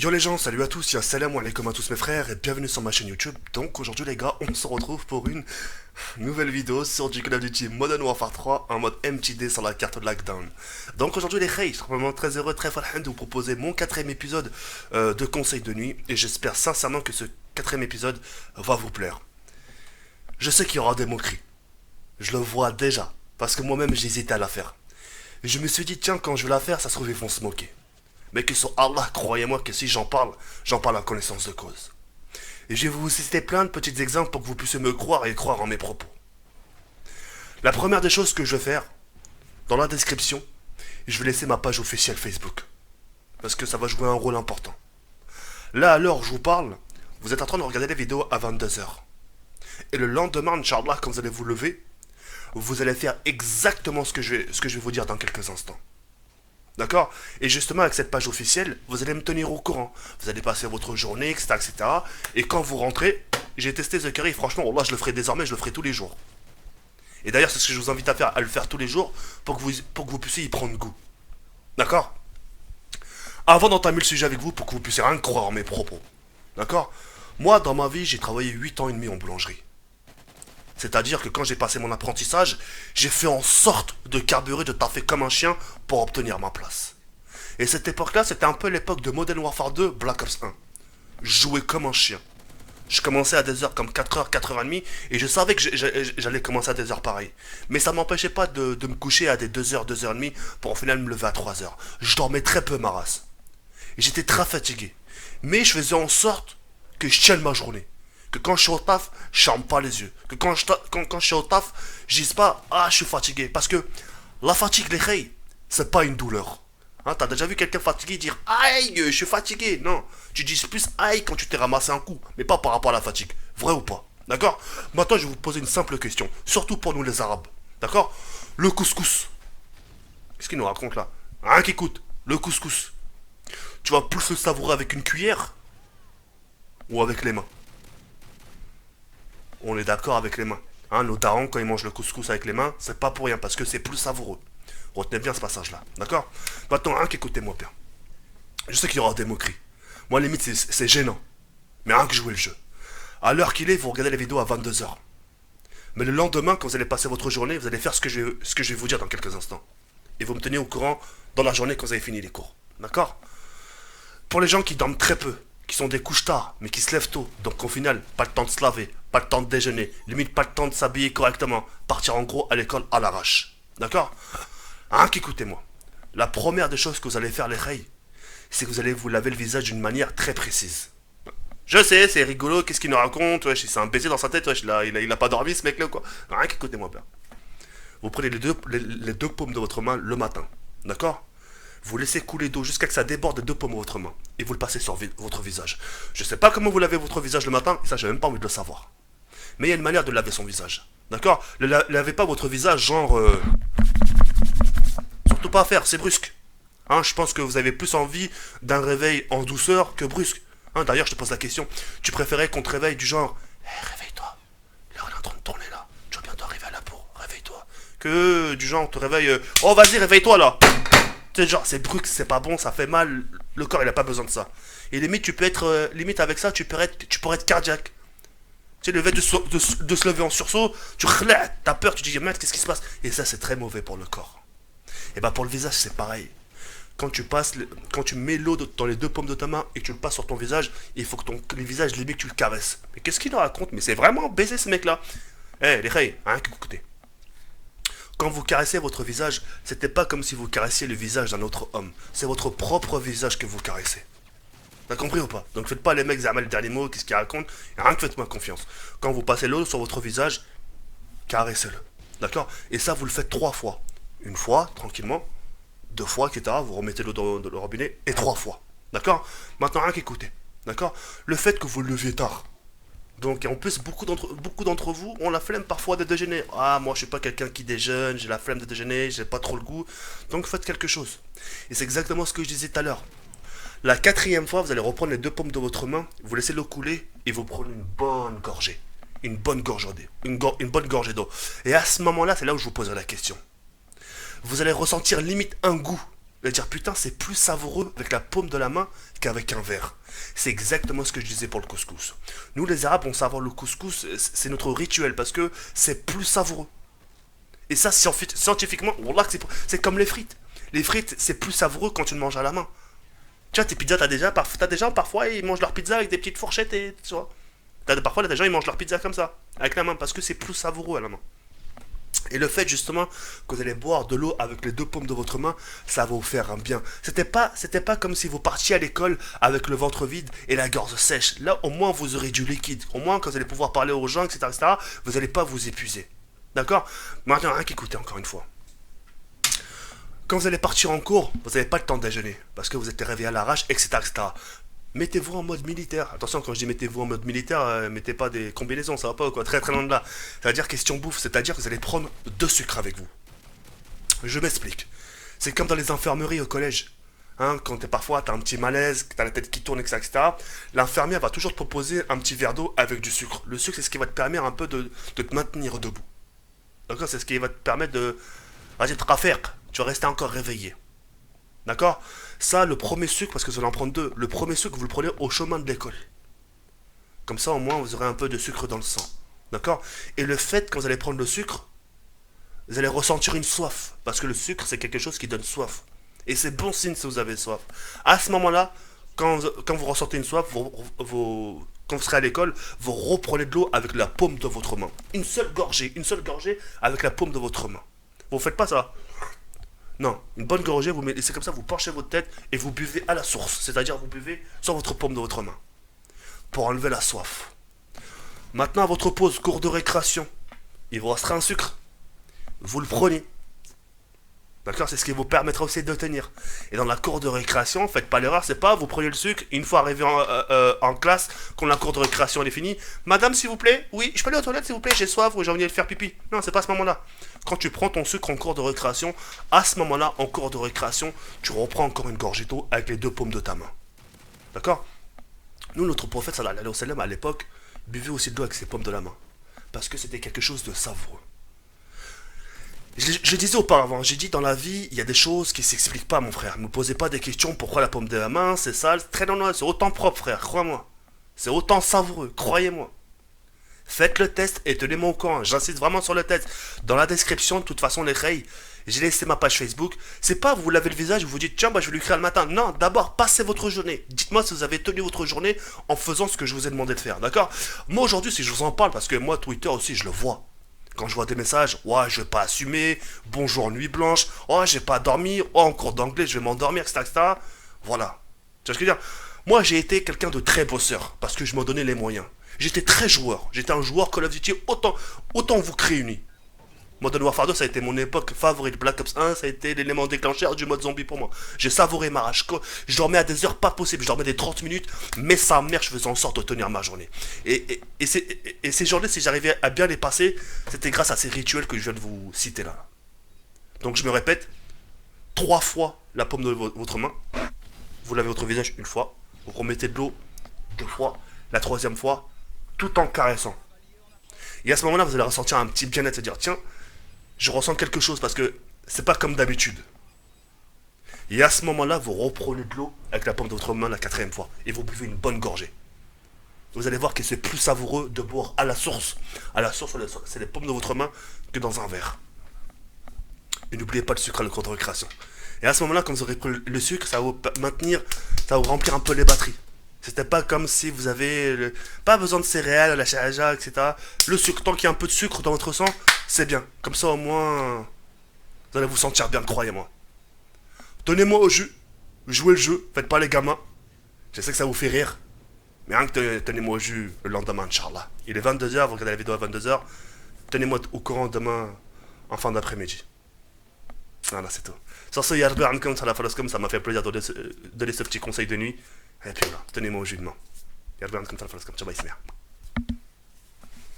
Yo les gens, salut à tous, y'a salam alaikum à tous mes frères et bienvenue sur ma chaîne YouTube. Donc aujourd'hui les gars, on se retrouve pour une nouvelle vidéo sur du Call of Duty Modern Warfare 3 en mode MTD sur la carte de Lockdown. Donc aujourd'hui les frères, je suis vraiment très heureux, très farhan de vous proposer mon quatrième épisode de conseil de nuit et j'espère sincèrement que ce quatrième épisode va vous plaire. Je sais qu'il y aura des moqueries, je le vois déjà, parce que moi-même j'hésitais à la faire. Et je me suis dit tiens quand je vais la faire, ça se trouve ils vont se moquer. Mais que sur Allah, croyez-moi que si j'en parle en connaissance de cause. Et je vais vous citer plein de petits exemples pour que vous puissiez me croire et croire en mes propos. La première des choses que je vais faire, dans la description, je vais laisser ma page officielle Facebook. Parce que ça va jouer un rôle important. Là, à l'heure où je vous parle, vous êtes en train de regarder les vidéos à 22 heures. Et le lendemain, Inch'Allah, quand vous allez vous lever, vous allez faire exactement ce que je vais vous dire dans quelques instants. D'accord? Et justement, avec cette page officielle, vous allez me tenir au courant. Vous allez passer votre journée, etc., etc. Et quand vous rentrez, j'ai testé The Curry, franchement, là, je le ferai désormais, je le ferai tous les jours. Et d'ailleurs, c'est ce que je vous invite à faire, à le faire tous les jours, pour que vous puissiez y prendre goût. D'accord? Avant d'entamer le sujet avec vous, pour que vous puissiez rien croire en mes propos. D'accord? Moi, dans ma vie, j'ai travaillé 8 ans et demi en boulangerie. C'est-à-dire que quand j'ai passé mon apprentissage, j'ai fait en sorte de carburer, de taffer comme un chien pour obtenir ma place. Et cette époque-là, c'était un peu l'époque de Modern Warfare 2, Black Ops 1. Je jouais comme un chien. Je commençais à des heures comme 4h, 4h30, et je savais que j'allais commencer à des heures pareilles. Mais ça ne m'empêchait pas de me coucher à des 2h, 2h30 pour au final me lever à 3h. Je dormais très peu ma race. Et j'étais très fatigué. Mais je faisais en sorte que je tienne ma journée. Que quand je suis au taf, je ferme pas les yeux. Que quand je suis au taf, je dis pas ah je suis fatigué. Parce que la fatigue, les reilles, c'est pas une douleur. Hein, t'as déjà vu quelqu'un fatigué dire aïe, je suis fatigué. Non, tu dis plus aïe quand tu t'es ramassé un coup, mais pas par rapport à la fatigue. Vrai ou pas? D'accord? Maintenant, je vais vous poser une simple question, surtout pour nous les Arabes. D'accord? Le couscous. Qu'est-ce qu'il nous raconte là? Rien qui coûte. Le couscous. Tu vas plus le savourer avec une cuillère ou avec les mains? On est d'accord avec les mains. Hein, nos darons, quand ils mangent le couscous avec les mains, c'est pas pour rien, parce que c'est plus savoureux. Retenez bien ce passage-là, d'accord? Maintenant, écoutez-moi bien. Je sais qu'il y aura des moqueries. Moi, limite, c'est gênant. Mais rien que jouer le jeu. À l'heure qu'il est, vous regardez les vidéos à 22 heures. Mais le lendemain, quand vous allez passer votre journée, vous allez faire ce que je vais vous dire dans quelques instants. Et vous me tenez au courant dans la journée quand vous avez fini les cours. D'accord? Pour les gens qui dorment très peu, qui sont des couches tard, mais qui se lèvent tôt, donc au final, pas le temps de se laver, pas le temps de déjeuner, limite pas le temps de s'habiller correctement, partir en gros à l'école à l'arrache. D'accord? Hein, qu'écoutez-moi. La première des choses que vous allez faire, les reilles, c'est que vous allez vous laver le visage d'une manière très précise. Je sais, c'est rigolo, qu'est-ce qu'il nous raconte, wesh, c'est un baiser dans sa tête, wesh, il a pas dormi ce mec-là, quoi. Rien qu'écoutez-moi bien. Vous prenez les deux paumes de votre main le matin, d'accord? Vous laissez couler d'eau jusqu'à ce que ça déborde des deux paumes de votre main. Et vous le passez sur votre visage. Je sais pas comment vous lavez votre visage le matin, et ça j'ai même pas envie de le savoir. Mais il y a une manière de laver son visage. D'accord? Ne lavez pas votre visage genre... Surtout pas à faire, c'est brusque. Hein, je pense que vous avez plus envie d'un réveil en douceur que brusque. Hein, d'ailleurs, je te pose la question. Tu préférais qu'on te réveille du genre... Hey, réveille-toi. Là, on est en train de tourner là. Tu vas bientôt arriver à la bourre. Réveille-toi. Que du genre, on te réveille... Oh, vas-y, réveille-toi là. C'est genre, c'est brusque, c'est pas bon, ça fait mal. Le corps, il a pas besoin de ça. Et limite, tu peux être... limite, avec ça, tu pourrais être cardiaque. Tu sais, le fait de se lever en sursaut, t'as peur, tu te dis, merde, qu'est-ce qui se passe? Et ça, c'est très mauvais pour le corps. Et bah, pour le visage, c'est pareil. Quand tu mets l'eau dans les deux paumes de ta main et que tu le passes sur ton visage, il faut que le visage, limite, tu le caresses. Mais qu'est-ce qu'il raconte? Mais c'est vraiment baiser ce mec-là. Eh, les reilles, hein, écoutez. Quand vous caressez votre visage, c'était pas comme si vous caressiez le visage d'un autre homme. C'est votre propre visage que vous caressez. T'as compris ou pas? Donc faites pas les mecs Zamal le dernier mot, qu'est-ce qu'ils racontent? Et rien que faites-moi confiance. Quand vous passez l'eau sur votre visage, caressez-le. D'accord? Et ça, vous le faites 3 fois. Une fois, tranquillement. 2 fois, etc. Vous remettez l'eau dans le robinet. Et 3 fois. D'accord? Maintenant, rien qu'écoutez. D'accord? Le fait que vous le leviez tard. Donc, en plus, beaucoup d'entre vous ont la flemme parfois de déjeuner. Ah, moi, je suis pas quelqu'un qui déjeune, j'ai la flemme de déjeuner, j'ai pas trop le goût. Donc, faites quelque chose. Et c'est exactement ce que je disais tout à l'heure. La 4e fois, vous allez reprendre les deux paumes de votre main, vous laissez l'eau couler et vous prenez une bonne gorgée. Une bonne gorgée d'eau. Une bonne gorgée d'eau. Et à ce moment-là, c'est là où je vous poserai la question. Vous allez ressentir limite un goût. allez dire putain, c'est plus savoureux avec la paume de la main qu'avec un verre. C'est exactement ce que je disais pour le couscous. Nous les Arabes, on savoure le couscous, c'est notre rituel parce que c'est plus savoureux. Et ça, scientifiquement, wallah, c'est comme les frites. Les frites, c'est plus savoureux quand tu le manges à la main. Tu vois, tes pizzas, t'as des gens parfois, ils mangent leur pizza avec des petites fourchettes et tu vois. Parfois, des gens, ils mangent leur pizza comme ça, avec la main, parce que c'est plus savoureux à la main. Et le fait justement que vous allez boire de l'eau avec les deux paumes de votre main, ça va vous faire un bien. C'était pas comme si vous partiez à l'école avec le ventre vide et la gorge sèche. Là, au moins, vous aurez du liquide. Au moins, quand vous allez pouvoir parler aux gens, etc., vous n'allez pas vous épuiser. D'accord? Maintenant, rien qu'écouter encore une fois. Quand vous allez partir en cours, vous n'avez pas le temps de déjeuner, parce que vous êtes réveillé à l'arrache, etc. Mettez-vous en mode militaire. Attention, quand je dis mettez-vous en mode militaire, mettez pas des combinaisons, ça va pas quoi, très très loin de là. C'est-à-dire question bouffe, c'est-à-dire que vous allez prendre 2 sucres avec vous. Je m'explique. C'est comme dans les infirmeries au collège. Hein, quand parfois t'as un petit malaise, que t'as la tête qui tourne, etc. L'infirmière va toujours te proposer un petit verre d'eau avec du sucre. Le sucre, c'est ce qui va te permettre un peu de te maintenir debout. D'accord? C'est ce qui va te permettre de... Vas-y, tu vas rester encore réveillé. D'accord? Ça, le premier sucre, parce que vous allez en prendre 2, le premier sucre, vous le prenez au chemin de l'école. Comme ça, au moins, vous aurez un peu de sucre dans le sang. D'accord? Et le fait, quand vous allez prendre le sucre, vous allez ressentir une soif. Parce que le sucre, c'est quelque chose qui donne soif. Et c'est bon signe si vous avez soif. À ce moment-là, quand vous ressentez une soif, quand vous serez à l'école, vous reprenez de l'eau avec la paume de votre main. Une seule gorgée avec la paume de votre main. Vous ne faites pas ça. Non, une bonne gorgée, c'est comme ça, vous penchez votre tête et vous buvez à la source. C'est-à-dire, vous buvez sur votre paume de votre main. Pour enlever la soif. Maintenant, à votre pause, cours de récréation, il vous restera un sucre. Vous le prenez. D'accord? C'est ce qui vous permettra aussi de tenir. Et dans la cour de récréation, faites pas l'erreur, c'est pas vous prenez le sucre, une fois arrivé en classe, quand la cour de récréation elle est finie, madame s'il vous plaît, oui, je peux aller aux toilettes s'il vous plaît, j'ai soif ou j'ai envie de faire pipi. Non, c'est pas à ce moment-là. Quand tu prends ton sucre en cours de récréation, à ce moment-là, en cours de récréation, tu reprends encore une gorgée d'eau avec les 2 paumes de ta main. D'accord? Nous, notre prophète, sallallahu alayhi wa sallam, à l'époque, buvait aussi de l'eau avec ses paumes de la main. Parce que c'était quelque chose de savoureux. Je disais auparavant, j'ai dit dans la vie, il y a des choses qui s'expliquent pas, mon frère. Ne me posez pas des questions, pourquoi la paume de la main, c'est sale, c'est très normal, c'est autant propre, frère, crois-moi. C'est autant savoureux, croyez-moi. Faites le test et tenez-moi au courant, j'insiste vraiment sur le test. Dans la description, de toute façon, les rails, j'ai laissé ma page Facebook. C'est pas vous lavez le visage, vous vous dites tiens, bah, je vais lui créer le matin. Non, d'abord, passez votre journée. Dites-moi si vous avez tenu votre journée en faisant ce que je vous ai demandé de faire, d'accord? Moi aujourd'hui, si je vous en parle, parce que moi, Twitter aussi, je le vois. Quand je vois des messages, ouais, je vais pas assumer, bonjour nuit blanche, oh, j'ai pas dormi, oh, en cours d'anglais, je vais m'endormir, etc. Voilà. Tu vois ce que je veux dire? Moi, j'ai été quelqu'un de très bosseur, parce que je me donnais les moyens. J'étais très joueur. J'étais un joueur Call of Duty autant vous réunis. Modern Warfare 2, ça a été mon époque favorite. Black Ops 1, ça a été l'élément déclencheur du mode zombie pour moi. J'ai savouré ma rage. Je dormais à des heures pas possibles. Je dormais des 30 minutes, mais sa mère, je faisais en sorte de tenir ma journée. Et ces journées, si j'arrivais à bien les passer, c'était grâce à ces rituels que je viens de vous citer là. Donc je me répète, 3 fois la paume de votre main. Vous lavez votre visage une fois. Vous remettez de l'eau 2 fois. La 3e fois, tout en caressant. Et à ce moment-là, vous allez ressentir un petit bien-être, se dire tiens, je ressens quelque chose parce que c'est pas comme d'habitude. Et à ce moment-là, vous reprenez de l'eau avec la paume de votre main la 4e fois et vous buvez une bonne gorgée. Vous allez voir que c'est plus savoureux de boire à la source. À la source, c'est les paumes de votre main que dans un verre. Et n'oubliez pas le sucre à la cour de récréation. Et à ce moment-là, quand vous aurez pris le sucre, ça va vous maintenir, ça va vous remplir un peu les batteries. C'était pas comme si vous avez pas besoin de céréales, la chaja, etc. Le sucre, tant qu'il y a un peu de sucre dans votre sang, c'est bien. Comme ça, au moins, vous allez vous sentir bien, croyez-moi. Donnez-moi au jus, jouez le jeu, faites pas les gamins. Je sais que ça vous fait rire, mais rien que tenez-moi au jus le lendemain, Inch'Allah. Il est 22h, vous regardez la vidéo à 22h. Tenez-moi au courant demain, en fin d'après-midi. Voilà, c'est tout. Sur ce, ça m'a fait plaisir de donner ce petit conseil de nuit. Et puis voilà, tenez-moi au jus de main. يرجع عندكم تلفزيون كم تبغى يسمع